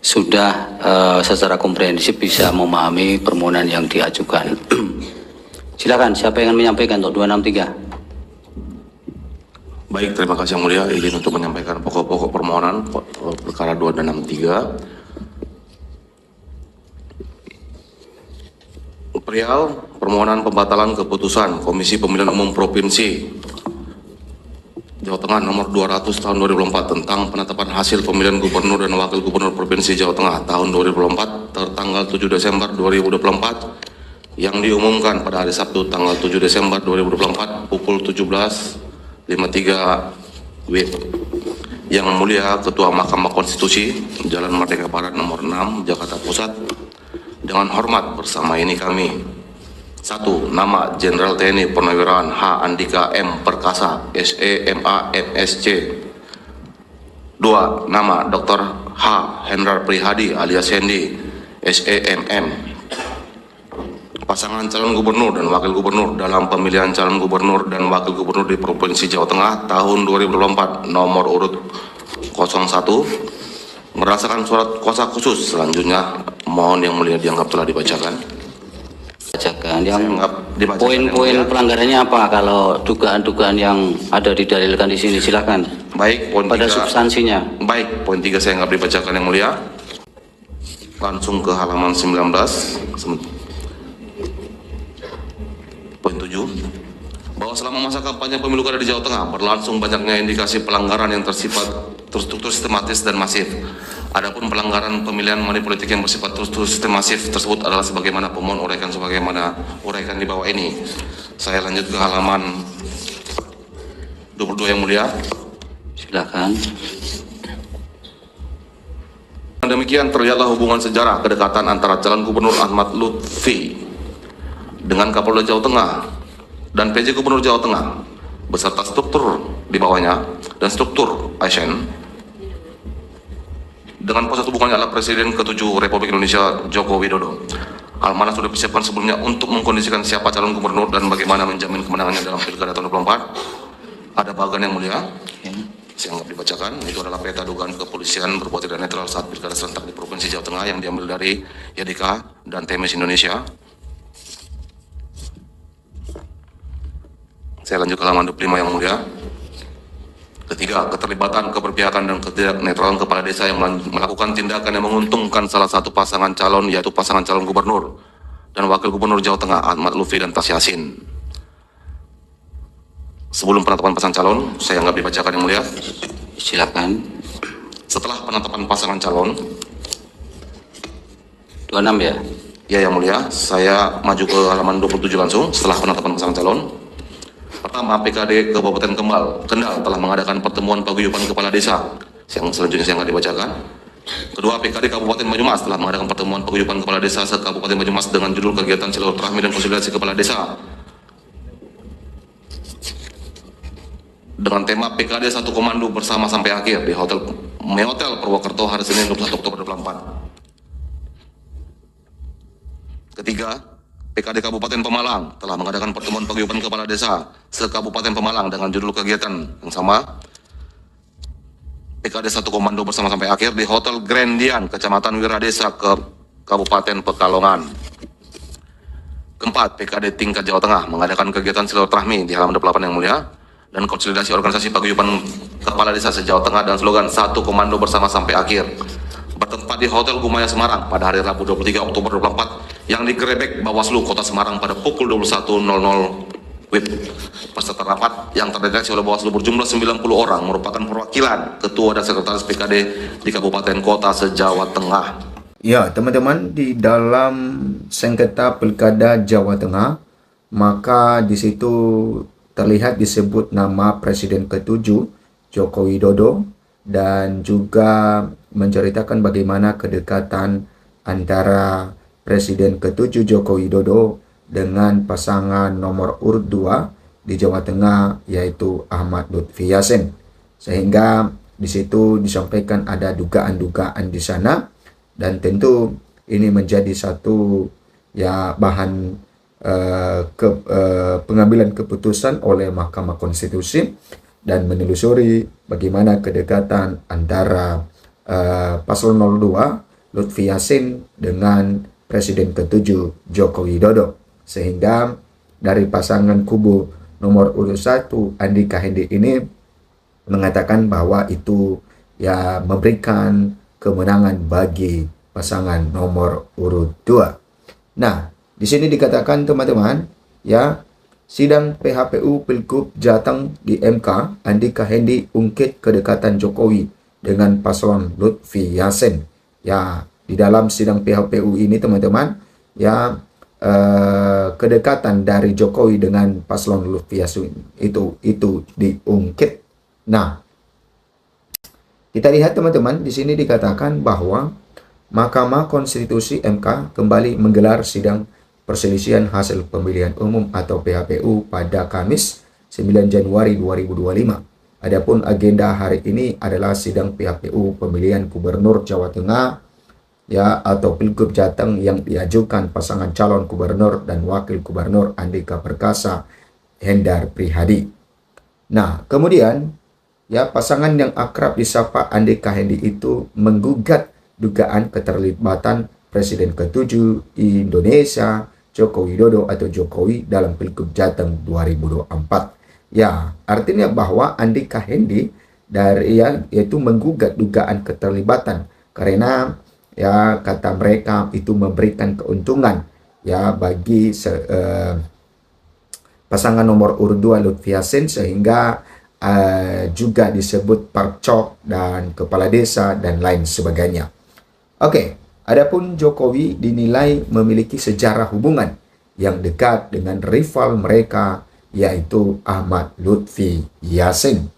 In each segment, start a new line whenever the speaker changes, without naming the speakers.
sudah secara komprehensif bisa memahami permohonan yang diajukan. Silakan, siapa yang ingin menyampaikan untuk 263?
Baik, terima kasih Yang Mulia. Izin untuk menyampaikan pokok-pokok permohonan perkara 2 dan 63. Perihal permohonan pembatalan keputusan Komisi Pemilihan Umum Provinsi Jawa Tengah nomor 200 tahun 2024 tentang penetapan hasil pemilihan gubernur dan wakil gubernur Provinsi Jawa Tengah tahun 2024 tertanggal 7 Desember 2024 yang diumumkan pada hari Sabtu tanggal 7 Desember 2024 pukul 17.53 WIB. Yang Mulia Ketua Mahkamah Konstitusi Jalan Merdeka Barat nomor 6 Jakarta Pusat, dengan hormat bersama ini kami: 1. Nama Jenderal TNI Purnawirawan H. Andika M. Perkasa, SEMA MSc. 2. Nama Dr. H. Hendrar Prihadi alias Hendi, SEMM. Pasangan calon gubernur dan wakil gubernur dalam pemilihan calon gubernur dan wakil gubernur di Provinsi Jawa Tengah tahun 2024 nomor urut 01 berdasarkan surat kuasa khusus. Selanjutnya mohon Yang Mulia dianggap telah dibacakan.
Yang poin-poin pelanggarannya apa kalau dugaan-dugaan yang ada didalilkan di sini? Silakan.
Baik, poin
pada
3,
substansinya.
Baik, poin 3 saya anggap dibacakan Yang Mulia. Langsung ke halaman 19. Poin 7. Bahwa selama masa kampanye pemilu kada di Jawa Tengah berlangsung banyaknya indikasi pelanggaran yang tersifat terstruktur, sistematis dan masif. Adapun pelanggaran pemilihan money politik yang bersifat terstruktur, sistematis tersebut adalah sebagaimana pemohon uraikan sebagaimana uraikan di bawah ini. Saya lanjut ke halaman 22 Yang Mulia.
Silakan.
Demikian terlihatlah hubungan sejarah kedekatan antara calon gubernur Ahmad Lutfi dengan Kapolda Jawa Tengah dan PJ Gubernur Jawa Tengah beserta struktur di bawahnya dan struktur ASN dengan pusat hubungannya adalah Presiden ke-7 Republik Indonesia Joko Widodo. Hal mana sudah disiapkan sebelumnya untuk mengkondisikan siapa calon gubernur dan bagaimana menjamin kemenangannya dalam Pilkada tahun 2024. Ada bagian Yang Mulia, saya anggap dibacakan. Itu adalah peta dugaan kepolisian berbuat tidak netral saat Pilkada serentak di Provinsi Jawa Tengah yang diambil dari YDK dan TMS Indonesia. Saya lanjut ke halaman 25 Yang Mulia. Ketiga, keterlibatan, keberpihakan, dan ketidaknetralan kepala desa yang melakukan tindakan yang menguntungkan salah satu pasangan calon, yaitu pasangan calon gubernur dan wakil gubernur Jawa Tengah Ahmad Lutfi dan Tas Yassin. Sebelum penetapan pasangan calon, saya anggap dibacakan Yang Mulia.
Silakan.
Setelah penetapan pasangan calon
26 ya?
Ya Yang Mulia, saya maju ke halaman 27 langsung. Setelah penetapan pasangan calon, pertama, PKD Kabupaten Kendal telah mengadakan pertemuan paguyuban kepala desa. Yang selanjutnya saya akan dibacakan. Kedua, PKD Kabupaten Banyumas telah mengadakan pertemuan paguyuban kepala desa se-Kabupaten Banyumas dengan judul kegiatan silaturahmi dan konsolidasi kepala desa dengan tema PKD 1 Komando bersama sampai akhir di Hotel Purwokerto hari Senin 21 Oktober 2024. Ketiga, PKD Kabupaten Pemalang telah mengadakan pertemuan paguyuban kepala desa se-Kabupaten Pemalang dengan judul kegiatan yang sama, PKD 1 Komando bersama sampai akhir di Hotel Grandian, Kecamatan Wiradesa, ke Kabupaten Pekalongan. Keempat, PKD tingkat Jawa Tengah mengadakan kegiatan silaturahmi di halaman 28 Yang Mulia dan konsolidasi organisasi paguyuban kepala desa se-Jawa Tengah dan slogan 1 Komando bersama sampai akhir bertempat di Hotel Gumaya Semarang pada hari Rabu 23 Oktober 2024 yang digerebek Bawaslu Kota Semarang pada pukul 21.00 WIB. Peserta rapat yang terdeteksi oleh Bawaslu berjumlah 90 orang merupakan perwakilan ketua dan sekretaris PKD di kabupaten kota se-Jawa Tengah.
Ya, teman-teman, di dalam sengketa Pilkada Jawa Tengah, maka di situ terlihat disebut nama Presiden ke-7 Joko Widodo dan juga menceritakan bagaimana kedekatan antara Presiden ke-7 Joko Widodo dengan pasangan nomor urut 2 di Jawa Tengah, yaitu Ahmad Lutfi Yassin. Sehingga di situ disampaikan ada dugaan-dugaan di sana, dan tentu ini menjadi satu ya bahan pengambilan keputusan oleh Mahkamah Konstitusi dan menelusuri bagaimana kedekatan antara paslon 02 Lutfi Yassin dengan Presiden ke-7 Joko Widodo. Sehingga dari pasangan kubu nomor urut 1 Andika Hendy ini mengatakan bahwa itu ya memberikan kemenangan bagi pasangan nomor urut 2. Nah, di sini dikatakan teman-teman, ya, sidang PHPU Pilgub Jateng di MK, Andika Hendy ungkit kedekatan Jokowi dengan paslon Lutfi Yassin. Ya, di dalam sidang PHPU ini teman-teman, ya, kedekatan dari Jokowi dengan paslon Lutfi Yassin itu diungkit. Nah, kita lihat teman-teman, di sini dikatakan bahwa Mahkamah Konstitusi MK kembali menggelar sidang perselisihan hasil pemilihan umum atau PHPU pada Kamis 9 Januari 2025. Adapun agenda hari ini adalah sidang PHPU pemilihan Gubernur Jawa Tengah ya atau Pilgub Jateng yang diajukan pasangan calon gubernur dan wakil gubernur Andika Perkasa Hendar Prihadi. Nah, kemudian ya pasangan yang akrab disapa Andika Hendy itu menggugat dugaan keterlibatan Presiden ke-7 Indonesia Joko Widodo atau Jokowi dalam Pilgub Jateng 2024. Ya, artinya bahwa Andika Hendy yaitu menggugat dugaan keterlibatan karena ya kata mereka itu memberikan keuntungan ya bagi pasangan nomor urut 2 Lutfi Yassin sehingga juga disebut parcok dan kepala desa dan lain sebagainya. Oke, adapun Jokowi dinilai memiliki sejarah hubungan yang dekat dengan rival mereka yaitu Ahmad Lutfi Yassin.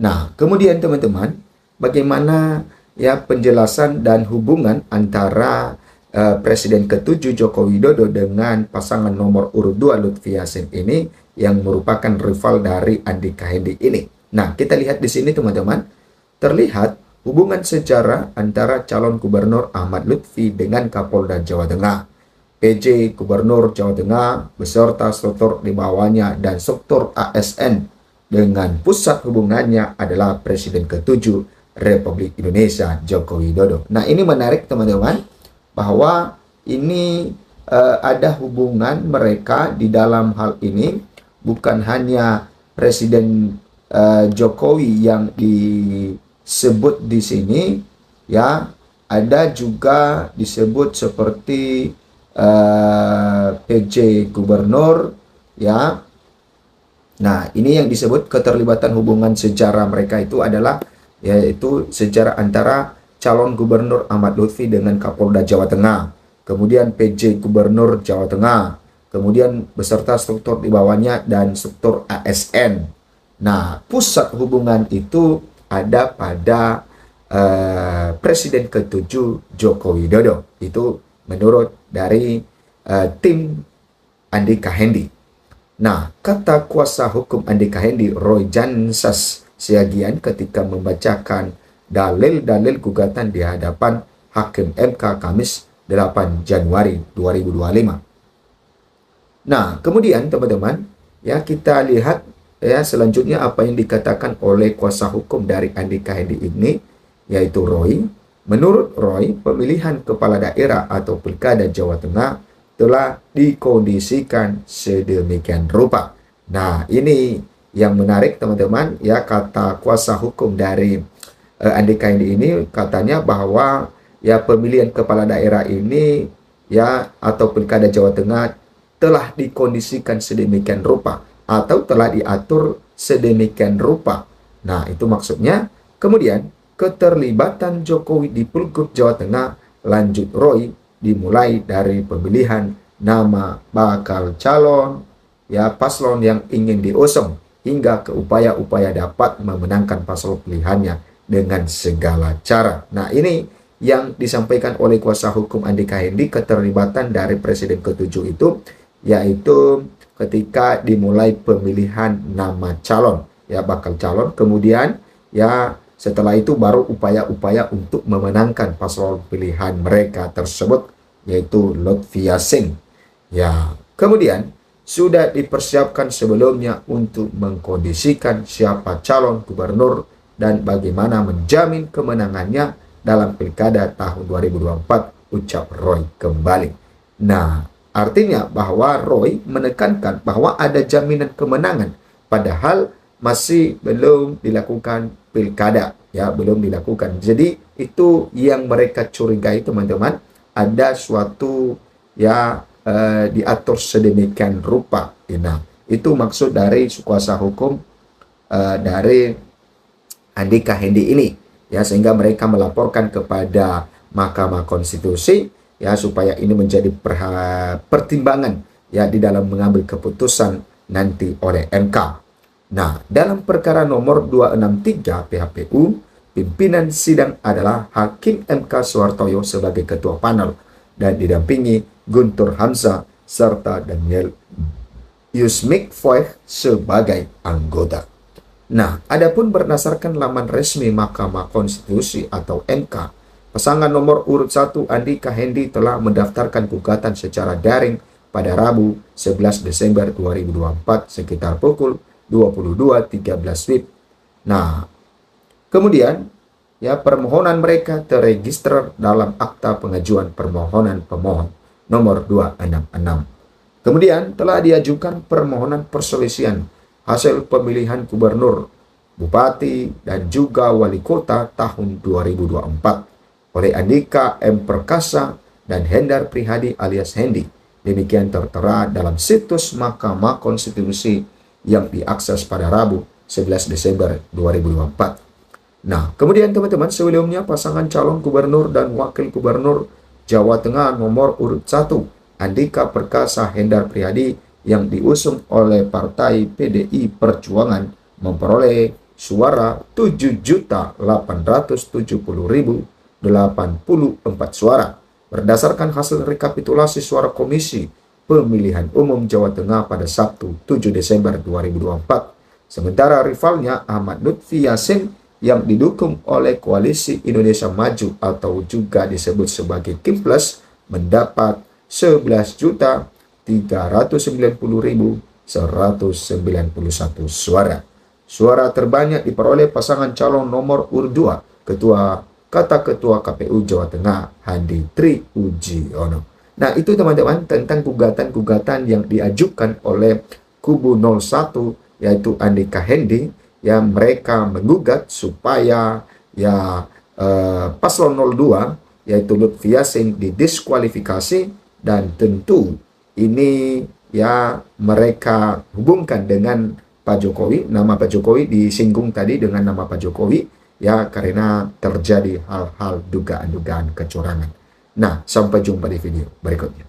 Nah, kemudian teman-teman, bagaimana ya penjelasan dan hubungan antara Presiden ke-7 Joko Widodo dengan pasangan nomor urut 2 Lutfi Yassin ini yang merupakan rival dari Andika Hendy ini. Nah, kita lihat di sini teman-teman, terlihat hubungan sejarah antara calon gubernur Ahmad Lutfi dengan Kapolda Jawa Tengah, PJ Gubernur Jawa Tengah beserta struktur di bawahnya dan struktur ASN dengan pusat hubungannya adalah Presiden ke-7 Republik Indonesia Joko Widodo. Nah, ini menarik teman-teman bahwa ini ada hubungan mereka di dalam hal ini bukan hanya Presiden Jokowi yang disebut di sini, ya, ada juga disebut seperti PJ Gubernur, ya. Nah, ini yang disebut keterlibatan hubungan sejarah mereka itu adalah yaitu sejarah antara calon gubernur Ahmad Lutfi dengan Kapolda Jawa Tengah, kemudian PJ Gubernur Jawa Tengah, kemudian beserta struktur di bawahnya dan struktur ASN. Nah, pusat hubungan itu ada pada Presiden ke-7 Joko Widodo. Itu menurut dari tim Andika Hendy. Nah, kata kuasa hukum Andika Hendy, Roy Jansas Siagian, ketika membacakan dalil-dalil gugatan di hadapan Hakim MK Kamis 8 Januari 2025. Nah, kemudian teman-teman, ya kita lihat ya selanjutnya apa yang dikatakan oleh kuasa hukum dari Andika Hendy ini, yaitu Roy. Menurut Roy, pemilihan kepala daerah atau Pilkada Jawa Tengah telah dikondisikan sedemikian rupa. Nah, ini yang menarik teman-teman, ya kata kuasa hukum dari Andika Hendy ini katanya bahwa ya pemilihan kepala daerah ini ya atau Pilkada Jawa Tengah telah dikondisikan sedemikian rupa atau telah diatur sedemikian rupa. Nah, itu maksudnya. Kemudian keterlibatan Jokowi di Pilgub Jawa Tengah, lanjut Roy, dimulai dari pemilihan nama bakal calon ya paslon yang ingin diusung hingga ke upaya-upaya dapat memenangkan paslon pilihannya dengan segala cara. Nah, ini yang disampaikan oleh kuasa hukum Andika Hendy, keterlibatan dari Presiden ke-7 itu yaitu ketika dimulai pemilihan nama calon ya bakal calon, kemudian ya setelah itu baru upaya-upaya untuk memenangkan paslon pilihan mereka tersebut yaitu Lutfi Yassin. Ya, kemudian sudah dipersiapkan sebelumnya untuk mengkondisikan siapa calon gubernur dan bagaimana menjamin kemenangannya dalam pilkada tahun 2024, ucap Roy kembali. Nah, artinya bahwa Roy menekankan bahwa ada jaminan kemenangan, padahal masih belum dilakukan pilkada, ya, belum dilakukan. Jadi itu yang mereka curigai, teman-teman, ada suatu diatur sedemikian rupa. Nah, itu maksud dari kuasa hukum dari Andika Hendi ini, ya, sehingga mereka melaporkan kepada Mahkamah Konstitusi, ya, supaya ini menjadi pertimbangan, ya, di dalam mengambil keputusan nanti oleh MK. Nah, dalam perkara nomor 263 PHPU, pimpinan sidang adalah Hakim MK Suhartoyo sebagai ketua panel dan didampingi Guntur Hamzah serta Daniel Yusmik Foeh sebagai anggota. Nah, adapun berdasarkan laman resmi Mahkamah Konstitusi atau MK, pasangan nomor urut 1 Andika Hendi telah mendaftarkan gugatan secara daring pada Rabu 11 Desember 2024 sekitar pukul 22.13 WIB. Nah, kemudian, ya, permohonan mereka terregister dalam akta pengajuan permohonan pemohon nomor 266. Kemudian telah diajukan permohonan perselisihan hasil pemilihan gubernur, bupati, dan juga wali kota tahun 2024 oleh Andika M. Perkasa dan Hendar Prihadi alias Hendi. Demikian tertera dalam situs Mahkamah Konstitusi yang diakses pada Rabu 11 Desember 2024. Nah, kemudian teman-teman, sebelumnya pasangan calon gubernur dan wakil gubernur Jawa Tengah nomor urut 1 Andika Perkasa Hendar Prihadi yang diusung oleh Partai PDI Perjuangan memperoleh suara 7.870.084 suara berdasarkan hasil rekapitulasi suara Komisi Pemilihan Umum Jawa Tengah pada Sabtu 7 Desember 2024. Sementara rivalnya Ahmad Lutfi Yassin yang didukung oleh Koalisi Indonesia Maju atau juga disebut sebagai KIMPLES mendapat 11.390.191 suara. Suara terbanyak diperoleh pasangan calon nomor urut 2 Ketua KPU Jawa Tengah Hadi Tri Ujiono. Nah, itu teman-teman tentang gugatan-gugatan yang diajukan oleh kubu 01 yaitu Andika Hendi, yang mereka menggugat supaya paslon 02 yaitu Lutfi Yassin didiskualifikasi, dan tentu ini mereka hubungkan dengan Pak Jokowi, nama Pak Jokowi disinggung tadi dengan nama Pak Jokowi, karena terjadi hal-hal dugaan-dugaan kecurangan. Nah, sampai jumpa di video berikutnya.